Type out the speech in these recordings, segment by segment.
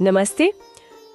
नमस्ते।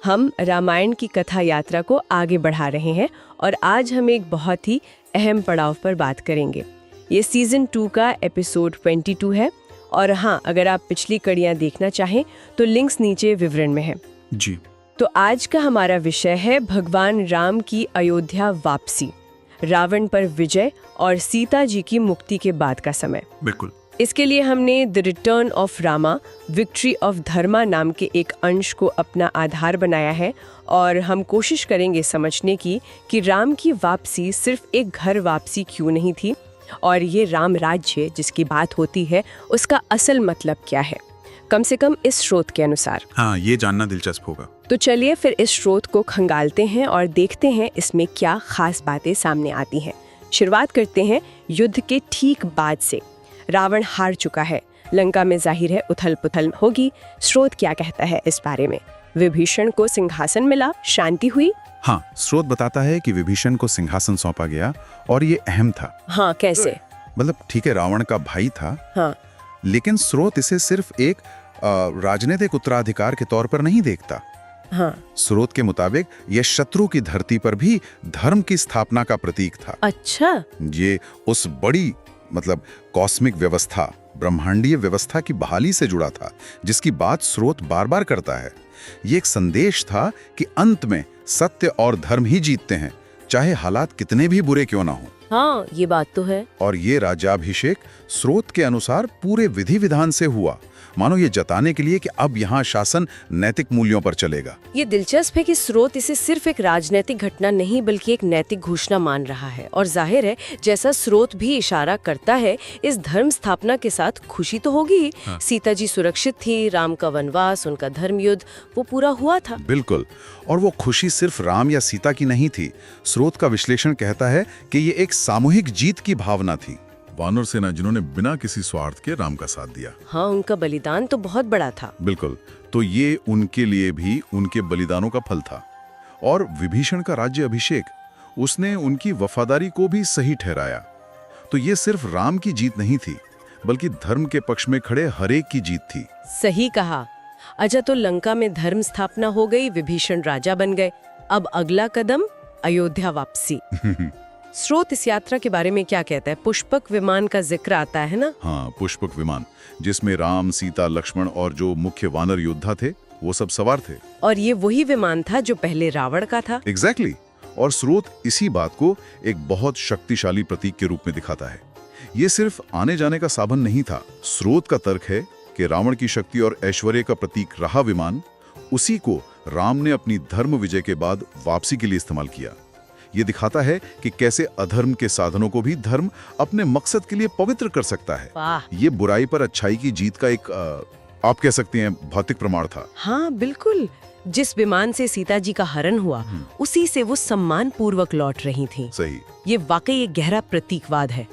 हम रामायण की कथा यात्रा को आगे बढ़ा रहे हैं और आज हम एक बहुत ही अहम पड़ाव पर बात करेंगे। ये सीजन 2 का एपिसोड 22 है और हाँ, अगर आप पिछली कड़ियाँ देखना चाहें तो लिंक्स नीचे विवरण में है जी। तो आज का हमारा विषय है भगवान राम की अयोध्या वापसी, रावण पर विजय और सीता जी की मुक्ति के बाद का समय। बिल्कुल। इसके लिए हमने the return of Rama, victory of Dharma नाम के एक अंश को अपना आधार बनाया है और हम कोशिश करेंगे समझने की कि राम की वापसी सिर्फ एक घर वापसी क्यों नहीं थी और ये राम राज्य जिसकी बात होती है उसका असल मतलब क्या है, कम से कम इस स्रोत के अनुसार। हाँ, ये जानना दिलचस्प होगा। तो चलिए फिर इस स्रोत को खंगालते हैं और देखते हैं इसमें क्या खास बातें सामने आती हैं। शुरुआत करते हैं युद्ध के ठीक बाद से। रावण हार चुका है, लंका में जाहिर है उथल पुथल होगी। स्रोत क्या कहता है इस बारे में? विभीषण को सिंहासन मिला, शांति हुई। हाँ, स्रोत बताता है कि विभीषण को सिंहासन सौंपा गया और ये अहम था। हाँ, कैसे? मतलब ठीक है, रावण का भाई था। हाँ, लेकिन स्रोत इसे सिर्फ एक राजनीतिक उत्तराधिकार के तौर पर नहीं देखता। हाँ। स्रोत के मुताबिक ये शत्रु की धरती पर भी धर्म की स्थापना का प्रतीक था। अच्छा। ये उस बड़ी कॉस्मिक व्यवस्था, ब्रह्मांडीय व्यवस्था की बहाली से जुड़ा था जिसकी बात स्रोत बार बार करता है। ये एक संदेश था कि अंत में सत्य और धर्म ही जीतते हैं, चाहे हालात कितने भी बुरे क्यों ना हो। हाँ, ये बात तो है। और ये राज्याभिषेक स्रोत के अनुसार पूरे विधि विधान से हुआ, मानो ये जताने के लिए कि अब यहाँ शासन नैतिक मूल्यों पर चलेगा। ये दिलचस्प है कि स्रोत इसे सिर्फ एक राजनीतिक घटना नहीं बल्कि एक नैतिक घोषणा मान रहा है और जाहिर है जैसा स्रोत भी इशारा करता है, इस धर्म स्थापना के साथ खुशी तो होगी। हाँ। सीता जी सुरक्षित थी, राम का वनवास, उनका धर्म युद्ध वो पूरा हुआ था। बिल्कुल। और वो खुशी सिर्फ राम या सीता की नहीं थी। स्रोत का विश्लेषण कहता है कि ये एक सामूहिक जीत की भावना थी। वानर सेना जिन्होंने बिना किसी स्वार्थ के राम का साथ दिया। हाँ, उनका बलिदान तो बहुत बड़ा था। बिल्कुल। तो ये उनके लिए भी उनके बलिदानों का फल था। और विभीषण का राज्य अभिषेक, उसने उनकी वफादारी को भी सही ठहराया। तो ये सिर्फ राम की जीत नहीं थी बल्कि धर्म के पक्ष में खड़े हर एक की जीत थी। सही कहा। अच्छा, तो लंका में धर्म स्थापना हो गई, विभीषण राजा बन गए। अब अगला कदम अयोध्या वापसी। स्रोत इस यात्रा के बारे में क्या कहता है? पुष्पक विमान का जिक्र आता है ना? हाँ, पुष्पक विमान जिसमें राम, सीता, लक्ष्मण और जो मुख्य वानर योद्धा थे वो सब सवार थे। और ये वही विमान था जो पहले रावण का था। एग्जैक्टली। और स्रोत इसी बात को एक बहुत शक्तिशाली प्रतीक के रूप में दिखाता है। ये सिर्फ आने जाने का साधन नहीं था। स्रोत का तर्क है कि रावण की शक्ति और ऐश्वर्य का प्रतीक रहा विमान, उसी को राम ने अपनी धर्म विजय के बाद वापसी के लिए इस्तेमाल किया। ये दिखाता है कि कैसे अधर्म के साधनों को भी धर्म अपने मकसद के लिए पवित्र कर सकता है। ये बुराई पर अच्छाई की जीत का एक आप कह सकते हैं भौतिक प्रमाण था। हाँ, बिल्कुल। जिस विमान से सीता जी का हरण हुआ उसी से वो सम्मान पूर्वक लौट रही थी। सही। ये वाकई एक गहरा प्रतीकवाद है।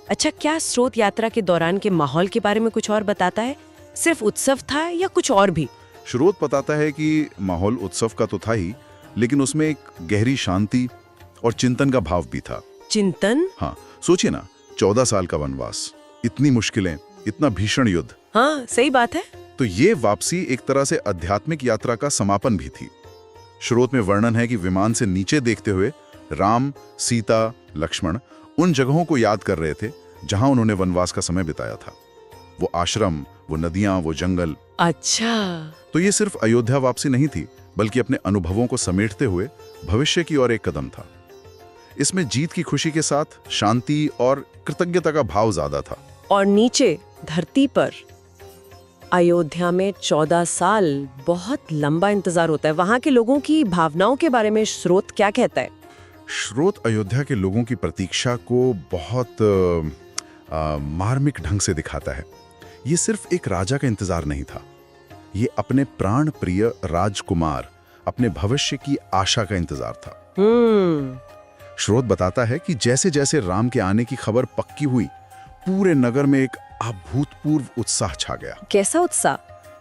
अच्छा, क्या स्रोत यात्रा के दौरान के माहौल के बारे में कुछ और बताता है? सिर्फ उत्सव था या कुछ और भी? स्रोत बताता है कि माहौल उत्सव का तो था ही, लेकिन उसमें एक गहरी शांति और चिंतन का भाव भी था। चिंतन? हाँ, सोचिए ना, 14 साल का वनवास, इतनी मुश्किलें, इतना भीषण युद्ध। हाँ, सही बात है। तो ये वापसी एक तरह से आध्यात्मिक यात्रा का समापन भी थी। स्रोत में वर्णन है कि विमान से नीचे देखते हुए राम, सीता, लक्ष्मण उन जगहों को याद कर रहे थे जहां उन्होंने वनवास का समय बिताया था। वो आश्रम, वो नदियां, वो जंगल। अच्छा। तो ये सिर्फ अयोध्या वापसी नहीं थी बल्कि अपने अनुभवों को समेटते हुए भविष्य की ओर एक कदम था। इसमें जीत की खुशी के साथ शांति और कृतज्ञता का भाव ज्यादा था। और नीचे धरती पर अयोध्या में 14 साल बहुत लंबा इंतजार होता है। वहां के लोगों की भावनाओं के बारे में स्रोत क्या कहता है? स्रोत अयोध्या के लोगों की प्रतीक्षा को बहुत मार्मिक ढंग से दिखाता है। ये सिर्फ एक राजा का इंतजार नहीं था, ये अपने प्राण प्रिय राजकुमार, अपने भविष्य की आशा का इंतजार था। स्रोत बताता है कि जैसे जैसे राम के आने की खबर पक्की हुई, पूरे नगर में एक अभूतपूर्व उत्साह छा गया। कैसा उत्साह?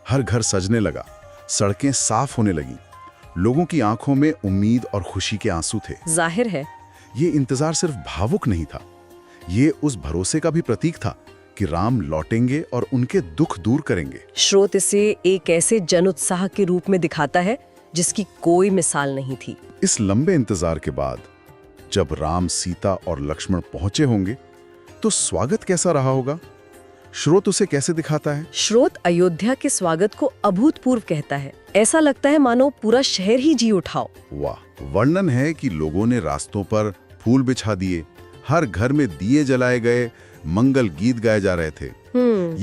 हर घर सजने लगा, सड़कें साफ होने लगी, लोगों की आंखों में उम्मीद और खुशी के आंसू थे। जाहिर है ये इंतजार सिर्फ भावुक नहीं था, ये उस भरोसे का भी प्रतीक था कि राम लौटेंगे और उनके दुख दूर करेंगे। स्रोत इसे एक ऐसे जन उत्साह के रूप में दिखाता है जिसकी कोई मिसाल नहीं थी। इस लंबे इंतजार के बाद जब राम, सीता और लक्ष्मण पहुंचे होंगे तो स्वागत कैसा रहा होगा? स्रोत उसे कैसे दिखाता है? स्रोत अयोध्या के स्वागत को अभूतपूर्व कहता है। ऐसा लगता है मानो पूरा शहर ही जी उठाओ। वाह! वर्णन है कि लोगों ने रास्तों पर फूल बिछा दिए, हर घर में दिए जलाए गए, मंगल गीत गाए जा रहे थे।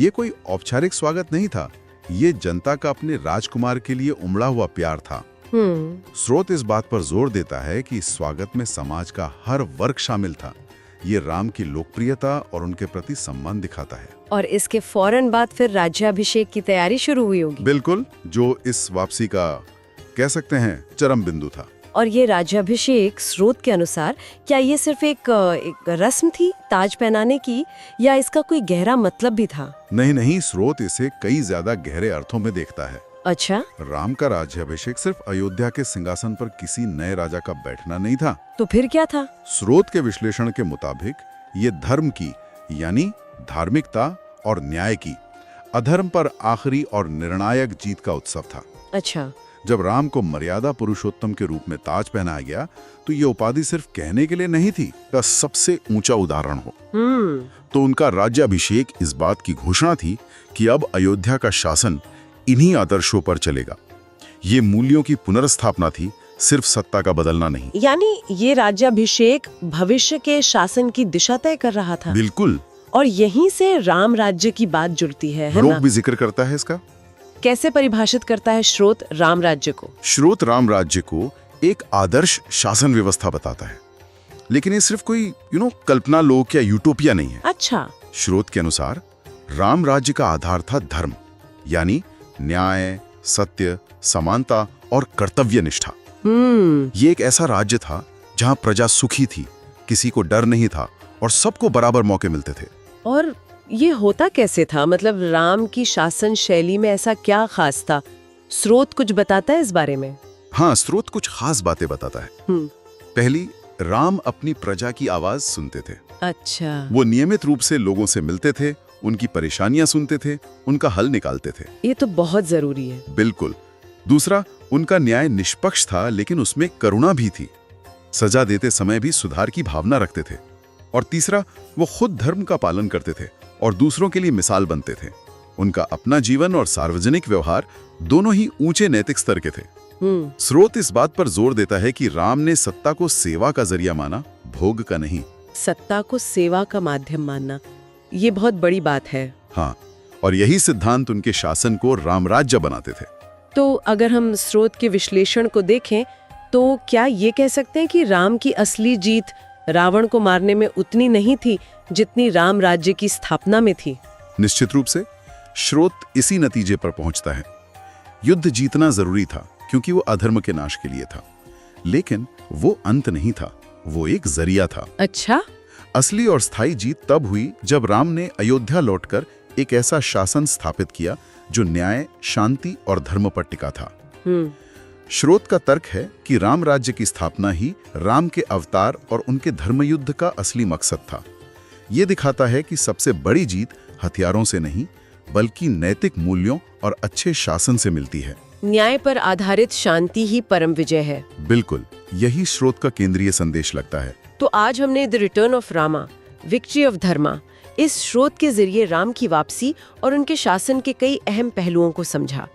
ये कोई औपचारिक स्वागत नहीं था, ये जनता का अपने राजकुमार के लिए उमड़ा हुआ प्यार था। स्रोत इस बात पर जोर देता है कि इस स्वागत में समाज का हर वर्ग शामिल था। ये राम की लोकप्रियता और उनके प्रति सम्मान दिखाता है। और इसके फौरन बाद फिर राज्याभिषेक की तैयारी शुरू हुई होगी। बिल्कुल, जो इस वापसी का कह सकते हैं चरम बिंदु था। और ये राज्याभिषेक स्रोत के अनुसार क्या ये सिर्फ एक रस्म थी ताज पहनाने की, या इसका कोई गहरा मतलब भी था? नहीं, स्रोत इसे कई ज्यादा गहरे अर्थों में देखता है। अच्छा, राम का राज्याभिषेक सिर्फ अयोध्या के सिंहासन पर किसी नए राजा का बैठना नहीं था। तो फिर क्या था? स्रोत के विश्लेषण के मुताबिक ये धर्म की, यानी धार्मिकता और न्याय की, अधर्म पर आखिरी और निर्णायक जीत का उत्सव था। अच्छा, जब राम को मर्यादा पुरुषोत्तम के रूप में ताज पहनाया गया तो ये उपाधि सिर्फ कहने के लिए नहीं थी, का सबसे ऊंचा उदाहरण हो। तो उनका राज्याभिषेक इस बात की घोषणा थी कि अब अयोध्या का शासन इन्हीं आदर्शों पर चलेगा। ये मूल्यों की पुनर्स्थापना थी, सिर्फ सत्ता का बदलना नहीं। यानी ये राज्याभिषेक भविष्य के शासन की दिशा तय कर रहा था। बिल्कुल। और यहीं से राम राज्य की बात जुड़ती है रोग ना? भी जिक्र करता है इसका। कैसे परिभाषित करता है स्रोत राम राज्य को? स्रोत राम राज्य को एक आदर्श शासन व्यवस्था बताता है, लेकिन ये सिर्फ कोई कल्पना लोक या यूटोपिया नहीं है। अच्छा। स्रोत के अनुसार राम राज्य का आधार था धर्म, यानी न्याय, सत्य, समानता और कर्तव्य निष्ठा। ये एक ऐसा राज्य था जहां प्रजा सुखी थी, किसी को डर नहीं था और सबको बराबर मौके मिलते थे। और ये होता कैसे था? मतलब राम की शासन शैली में ऐसा क्या खास था? स्रोत कुछ बताता है इस बारे में? हाँ, स्रोत कुछ खास बातें बताता है। पहली, राम अपनी प्रजा की आवाज सुनते थे। अच्छा। वो नियमित रूप से लोगों से मिलते थे, उनकी परेशानियां सुनते थे, उनका हल निकालते थे। ये तो बहुत जरूरी है। बिल्कुल। दूसरा, उनका न्याय निष्पक्ष था, लेकिन उसमें करुणा भी थी। सजा देते समय भी सुधार की भावना रखते थे। और तीसरा, वो खुद धर्म का पालन करते थे और दूसरों के लिए मिसाल बनते थे। उनका अपना जीवन और सार्वजनिक व्यवहार दोनों ही ऊंचे नैतिक स्तर के थे। स्रोत इस बात पर जोर देता है कि राम ने सत्ता को सेवा का जरिया माना, भोग का नहीं। सत्ता को सेवा का माध्यम मानना, ये बहुत बड़ी बात है। हाँ, और यही सिद्धांत उनके शासन को रामराज्य बनाते थे। तो अगर हम स्रोत के विश्लेषण को देखें तो क्या ये कह सकते हैं कि राम की असली जीत रावण को मारने में उतनी नहीं थी जितनी राम राज्य की स्थापना में थी? निश्चित रूप से स्रोत इसी नतीजे पर पहुंचता है। युद्ध जीतना जरूरी था क्योंकि वो अधर्म के नाश के लिए था, लेकिन वो अंत नहीं था, वो एक जरिया था। अच्छा। असली और स्थायी जीत तब हुई जब राम ने अयोध्या लौटकर एक ऐसा शासन स्थापित किया जो न्याय, शांति और धर्म पर टिका था। स्रोत का तर्क है कि राम राज्य की स्थापना ही राम के अवतार और उनके धर्मयुद्ध का असली मकसद था। ये दिखाता है कि सबसे बड़ी जीत हथियारों से नहीं, बल्कि नैतिक मूल्यों और अच्छे शासन से मिलती है। न्याय पर आधारित शांति ही परम विजय है। बिल्कुल, यही स्रोत का केंद्रीय संदेश लगता है। तो आज हमने the return of Rama, victory of Dharma, इस स्रोत के जरिए राम की वापसी और उनके शासन के कई अहम पहलुओं को समझा।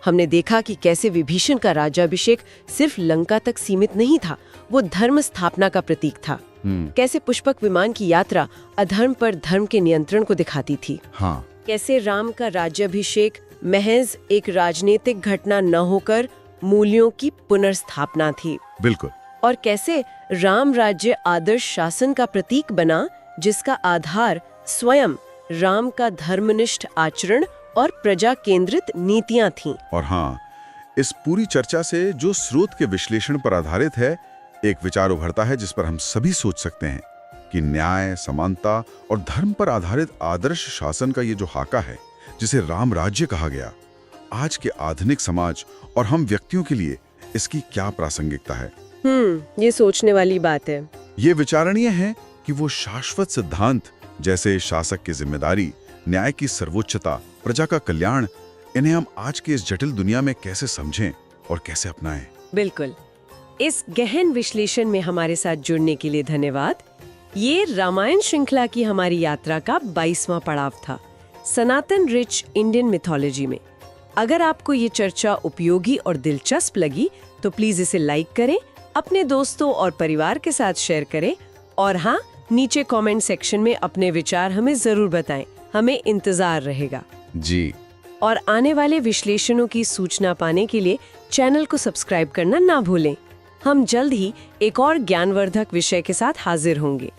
हमने देखा कि कैसे विभीषण का राज्याभिषेक सिर्फ लंका तक सीमित नहीं था, वो धर्म स्थापना का प्रतीक था। कैसे पुष्पक विमान की यात्रा अधर्म पर धर्म के नियंत्रण को दिखाती थी। हाँ। कैसे राम का राज्याभिषेक महज एक राजनीतिक घटना न होकर मूल्यों की पुनर्स्थापना थी। बिल्कुल। और कैसे राम राज्य आदर्श शासन का प्रतीक बना, जिसका आधार स्वयं राम का धर्मनिष्ठ आचरण और प्रजा केंद्रित नीतियां थीं। और हाँ, इस पूरी चर्चा से जो स्रोत के विश्लेषण पर आधारित है, एक विचार उभरता है जिस पर हम सभी सोच सकते हैं कि न्याय, समानता और धर्म पर आधारित आदर्श शासन का ये जो खाका है, जिसे राम राज्य कहा गया, आज के आधुनिक समाज और हम व्यक्तियों के लिए इसकी क्या प्रासंगिकता है। ये सोचने वाली बात है। ये विचारणीय है कि वो शाश्वत सिद्धांत जैसे शासक की जिम्मेदारी, न्याय की सर्वोच्चता, प्रजा का कल्याण, इन्हें हम आज के इस जटिल दुनिया में कैसे समझें और कैसे अपनाएं। बिल्कुल। इस गहन विश्लेषण में हमारे साथ जुड़ने के लिए धन्यवाद। ये रामायण श्रृंखला की हमारी यात्रा का 22वां पड़ाव था, सनातन रिच इंडियन मिथोलॉजी में। अगर आपको ये चर्चा उपयोगी और दिलचस्प लगी तो प्लीज इसे लाइक करें, अपने दोस्तों और परिवार के साथ शेयर करें और हाँ, नीचे कमेंट सेक्शन में अपने विचार हमें जरूर बताएं, हमें इंतजार रहेगा। जी। और आने वाले विश्लेषणों की सूचना पाने के लिए चैनल को सब्सक्राइब करना ना भूलें। हम जल्द ही एक और ज्ञानवर्धक विषय के साथ हाजिर होंगे।